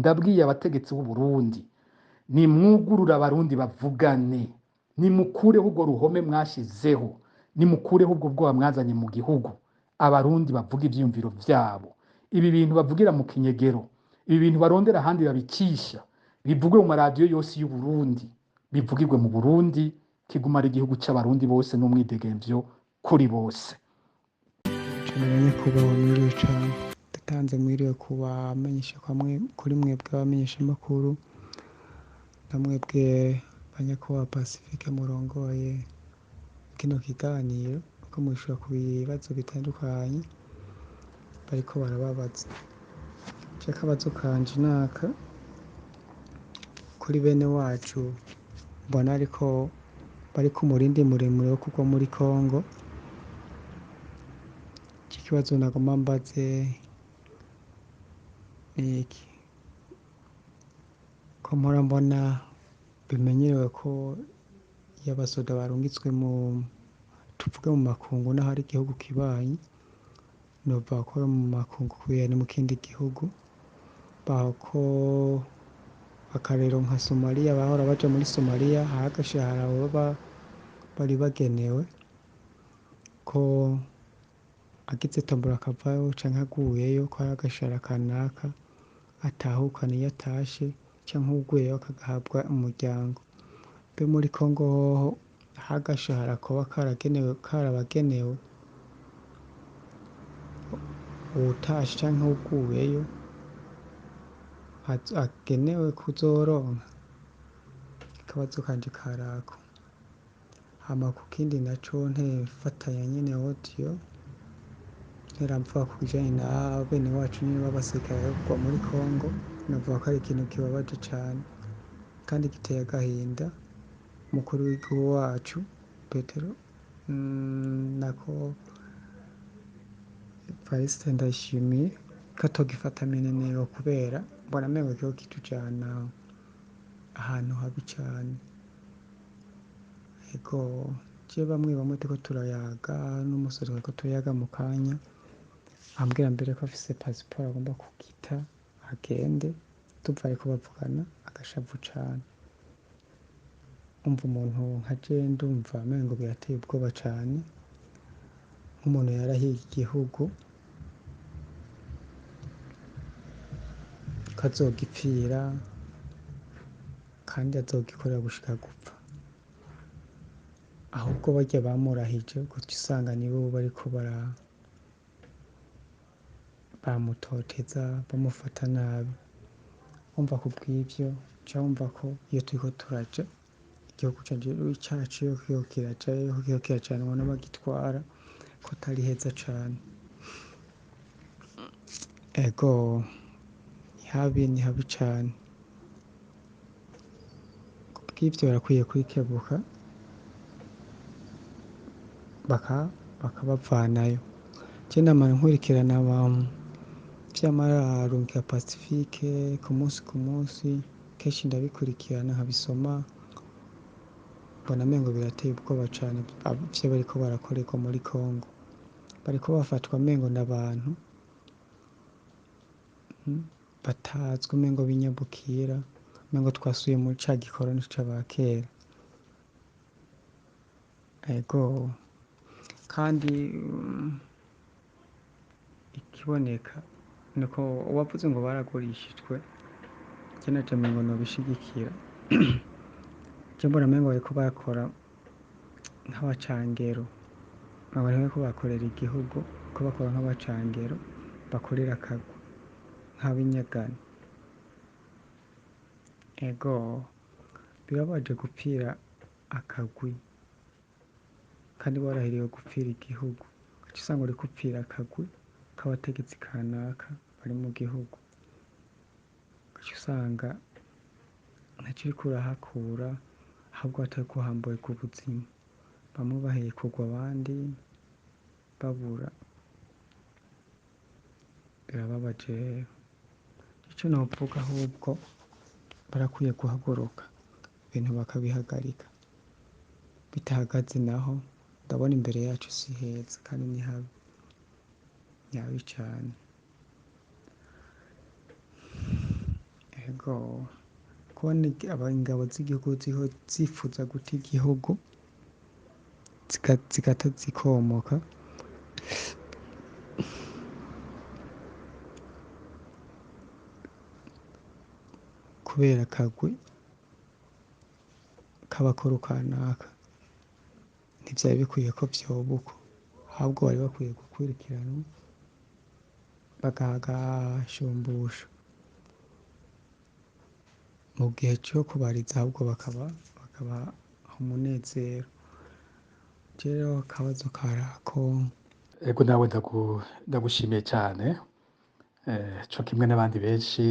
ndabwiye abategetsi b'u Burundi, nimwugurure abarundi bavugane, nimukureho urwo ruhome mwashizeho, nimukureho ubwo bwoba mwazanye mu gihugu, abarundi bavuga ivyiyumviro vyabo. Ibi bintu bavugira mu kinyegero, ibi bintu barondera ahandi babikisha, bivugwe mu maradiyo yose y'u Burundi, bivugirwe mu Burundi, kiguma ari igihugu c'abarundi bose n'umwidegemvyo kuri bose. Namenye kuba mwiriwe cane, ndatanze mwiriwe kubamenyesha kwamwe kuri mwebwe abamenyeshamakuru, na mwebwe banyakubahwa Pacifique murongoye kino kiganiro, ko mwishura ku bibazo bitandukanye bariko barababaza. Je akabazo kanje naka kuri bene wacu mbona ariko bari ku murindi muremure wo kugwa muri Kongo. Iki kibazo nagomba mbaze ni iki: ko mpora mbona bimenyerewe ko iyo abasoda barungitswe tuvuge mu makungu, naho ari igihugu kibanyi, nova ko mu makungu kubera ni mu kindi gihugu, baho ko akarero nka Somalia, bahora baja muri Somalia hari agashahara baba bari bagenewe, ko agize tombora akavayo canke aguyeyo ko hari agashahara kanaka atahukana iyo atashe, canke uguyeyo akagahabwa umuryango. Mbe muri Kongo hoho hari agashahara koba karabagenewe uwutashe canke uguyeyo agenewe kuzoronka? Akabazo kanje karako. Hama ku kindi naco ntefatanya nyene audio, nteramvuga ku bijanye na bene wacu nyene b'abasirikare bagwa muri Kongo, navuga ko ari ikintu kibabaje cane kandi giteye agahinda. Umukuru w'igihugu wacu Petero Evariste Ndayishimiye ko atogifata minenero, kubera mbona amengo kiriko kitujana ahantu habi cane. Ego je bamwe turiko turayaga n'umusore turiko turayaga mu kanya, ambwira mbere ko afise pasiporo agomba kugita agende, tuva ariko bavugana agashavu cane. Umva umuntu nka je ndumva amengo birateye ubwoba cane, nk'umuntu yarahiye igihugu ko azogipfira kandi azogikorera gushika gupfa. Ahubwo barya bamurahije guca usanga nibo bariko bamutoteza, bamufata nabi. Umva kubw'ivyo ca wumva ko iyo turiko turaja, igihugu cacu iyo kiriko kirajanwa n'abagitwara ko atari heza cane. Ego ni habi cane. Kubw'ivyo barakwiye kwikebuka bakabavanayo. Je nama nkurikirana vy'amararungi ya Pacifique ku musi, kenshi ndabikurikirana nkabisoma, mbona amengo birateye ubwoba cane ivyo bariko barakorerwa muri Kongo. Bariko bafatwa amengo n'abantu batazwi, umengo b'inyabukira, umengo twasubiye muri ca gikoroni c'abakera. Ego kandi ikiboneka nuko uwavuze ngo baragurishijwe, je naje umengo nobishigikira. Je mbona umengo bariko bakora nk'abacangero, bariko bakorera igihugu, ko bakora nk'abacangero bakorera akagwi nk'abinyagano. Ego birabaje gupfira akagwi kandi warahiriwe gupfira igihugu, ugaca usanga uriko upfira akagwi k'abategetsi kanaka bari mu gihugu, ugaca usanga ntaco uriko urahakura, ahubwo hatariko uhamburwa ubuzima. Bamwe baheye kugwa, abandi babura. Birababaje. Ico novuga ahubwo barakwiye guhaguruka, ibintu bakabihagarika. Bitahagaze naho ndabona imbere yacu si heza kandi ni habi, ni habi cane. Yego, kubona ingabo z'igihugu zifuza guta igihugu zigata zikomoka kubera akagwi k'abakuru kanaka, ntivyari bikwiye ko vyoba uko, ahubwo bari bakwiye gukurikiranwa bagashumbusha mu gihe co kubariza, ahubwo bakabaha umunezero. Rero akabazo karako. ego nawe ndagushimiye cyane, co kimwe n'abandi benshi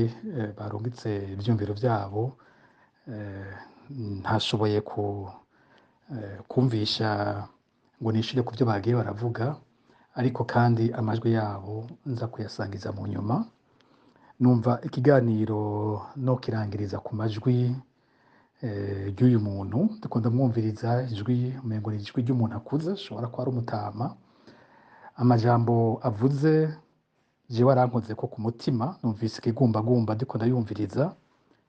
barungitse ivyumviro vyabo. Ntashoboye kumvisha ngo nishure ku vyo bagiye baravuga, ariko kandi amajwi yabo nza kuyasangiza mu nyuma. Numva ikiganiro no kirangiriza ku majwi ry'uyu muntu, ndikunda mwumviriza ijwi umengo ni ijwi ry'umuntu akuze, ashobora kuba ari umutama. Amajambo avuze jewe arankoze ko ku mutima, numvise ikigumbagumba ndiko ndayumviriza.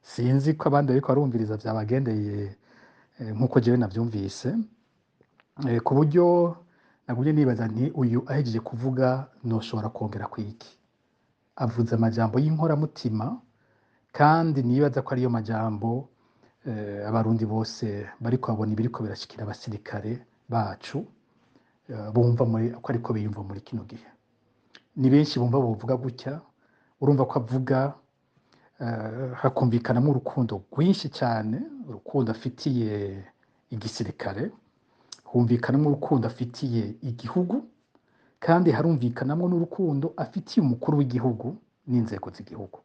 Sinzi ko abandi bariko barumviriza vyabagendeye nk'uko jewe navyumvise, ku buryo nagumye nibaza nti uyu ahejeje kuvuga noshobora kongera kwiki. Avuze amajambo y'inkoramutima, kandi nibaza ko ariyo majambo abarundi bose bariko babona ibiriko birashikira abasirikare bacu bumva ko ariko biyumva muri kino gihe. Ni benshi bumva bovuga gutya, urumva ko avuga hakumvikanamo urukundo rwinshi cyane, urukundo afitiye igisirikare, humvikanamo urukundo afitiye igihugu, kandi harumvikanamo n'urukundo afitiye umukuru w'igihugu n'inzego z'igihugu.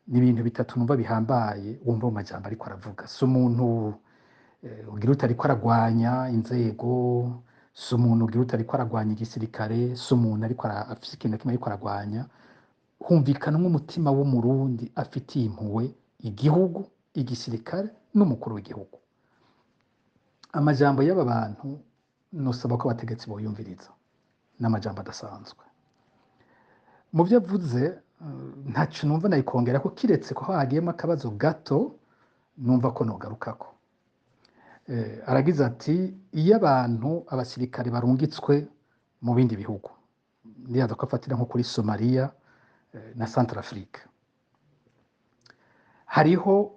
Ni ibintu bitatu numva bihambaye wumva mu majambo ariko aravuga. Si umuntu ugira uti ariko aragwanya inzego, si umuntu ugira uti ariko aragwanya igisirikare, si umuntu ariko afise ikintu kimwe ariko aragwanya. Humvikanamo umutima w'umurundi afitiye impuhwe igihugu, igisirikare n'umukuru w'igihugu. Amajambo y'aba bantu nosaba ko abategetsi boyumviriza, n'amajambo adasanzwe. Mu vyo avuze ntaco numva nayikongera ko, kiretse ko hagiyemo akabazo gato numva ko nogarukako. Aragize ati iyo abantu abasirikare barungitswe mu bindi bihugu, ndibaza ko afatira nko kuri Somalia na Centrafrique, hariho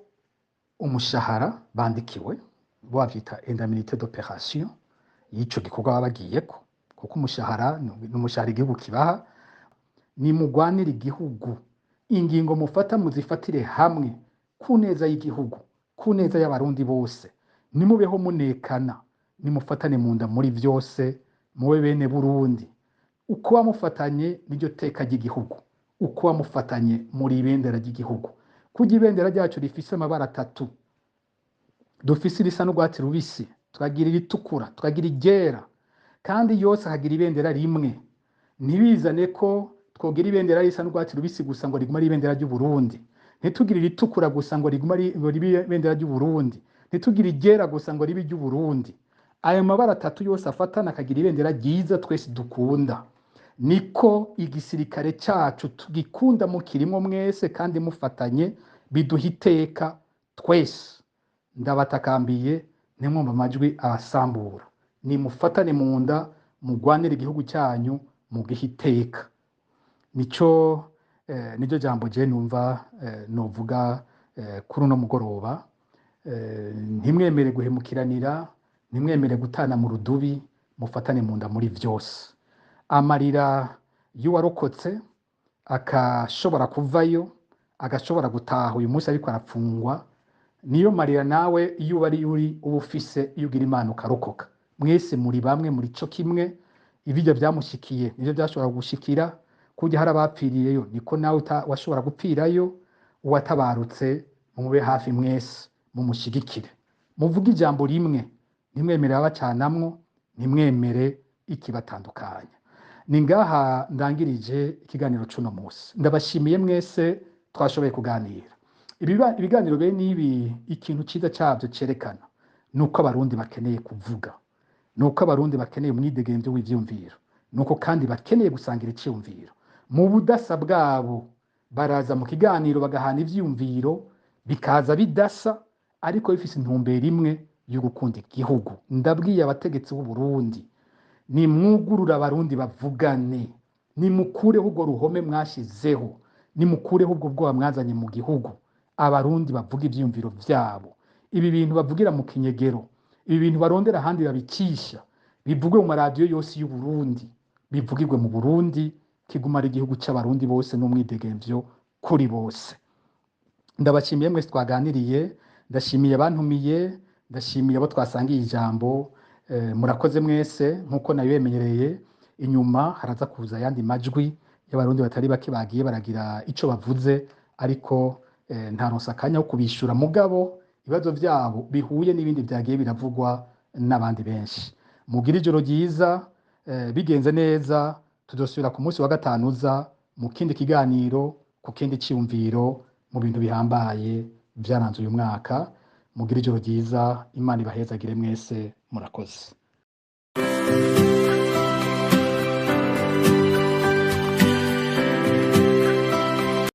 umushahara bandikiwe, bavyita indemnité d'opération y'ico gikorwa baba bagiyeko, kuko umushahara n'umushahara igihugu kibaha. Nimugwanire igihugu, ingingo mufata muzifatire hamwe ku neza y'igihugu, ku neza y'abarundi bose. Nimubeho munekana, nimufatane mu nda muri vyose, mube bene Burundi. Uko wamufatanye niryo teka ry'igihugu, uko wamufatanye muri ibendera ry'igihugu. Kuja ibendera ryacu rifise amabara atatu, dufise irisa n'urwatsi rubisi, tukagira iritukura, tukagira iryera, kandi yose hagira ibendera rimwe. Ntibizane ko twogira ibendera risa n'urwatsi rubisi gusa ngo riguma ari ibendera ry'u Burundi, ntitugire iritukura gusa ngo riguma ari ibendera ry'u Burundi, ntitugire iryera gusa ngo ribe iry'u Burundi. Ayo mabara atatu yose afatana akagira ibendera ryiza twese dukunda. Niko igisirikare cacu tugikunda mukirimwo mwese kandi mufatanye, biduha iteka twese. Ndabatakambiye ntimwumva amajwi abasambura, nimufatane mu nda, mugwanire igihugu cyanyu, mugihe iteka. Niryo jambo je numva novuga kuri uno mugoroba. Ntimwemere guhemukiranira, ntimwemere gutana mu rudubi, mufatane mu nda muri vyose. Amarira y'uwarokotse akashobora kuvayo, agashobora gutaha uyu munsi ariko arapfungwa, niyo marira nawe iyo bari uri ubufise iyo ugira Imana ukarokoka. Mwese muri bamwe, muri co kimwe. Ibijya byamushikiye nivyo byashobora gushikira, kujya hari abapfiriyeyo niko nawe washobora gupfirayo. Uwatabarutse mumube hafi mwese, mumushigikire, muvuge ijambo rimwe, ntimwemere abacanamwo, ntimwemere ikibatandukanya. Ni ngaha ndangirije ikiganiro c'uno munsi. Ndabashimiye mwese twashoboye kuganira. Ibiganiro bene ibi, ikintu ciza cyavyo cerekana nuko abarundi bakeneye kuvuga, nuko abarundi bakeneye umwidegemvyo w'ivyumviro, nuko kandi bakeneye gusangira iciyumviro mu budasa bwabo. baraza mu kiganiro bagahana ivyiyumviro bikaza bidasa ariko bifise intumbero imwe yo gukunda igihugu. Ndabwiye abategetsi b'u Burundi, nimwugurura abarundi bavugane, nimukureho urwo ruhome mwashizeho, nimukureho ubwo bwoba mwazanye mu gihugu, abarundi bavuga ivyiyumviro vyabo. Ibi bintu bavugira mu kinyegero, ibi bintu barondera ahandi babikisha, bivugwe mu maradiyo yose y'u Burundi, bivugirwe mu Burundi, kiguma ari igihugu c'abarundi bose n'umwidegemvyo kuri bose. Ndabashimiye mwese twaganiriye, ndashimiye abantumiye, ndashimiye abo twasangiye ijambo. Murakoze mwese, nkuko nabibemereye, inyuma haraza kuza ayandi majwi y'abarundi batari bake bagiye baragira ico bavuze, ariko ntaronse akanya ko kubishura, mugabo ibibazo vyabo bihuye n'ibindi vyagiye biravugwa n'abandi benshi. Mugire ijoro ryiza, bigenze neza tuzosubira ku munsi wa gatanu uza mu kindi kiganiro, ku kindi ciyumviro, mu bintu bihambaye vyaranze uyu mwaka. Mugire ijoro ryiza, Imana ibahezagire mwese, murakoze.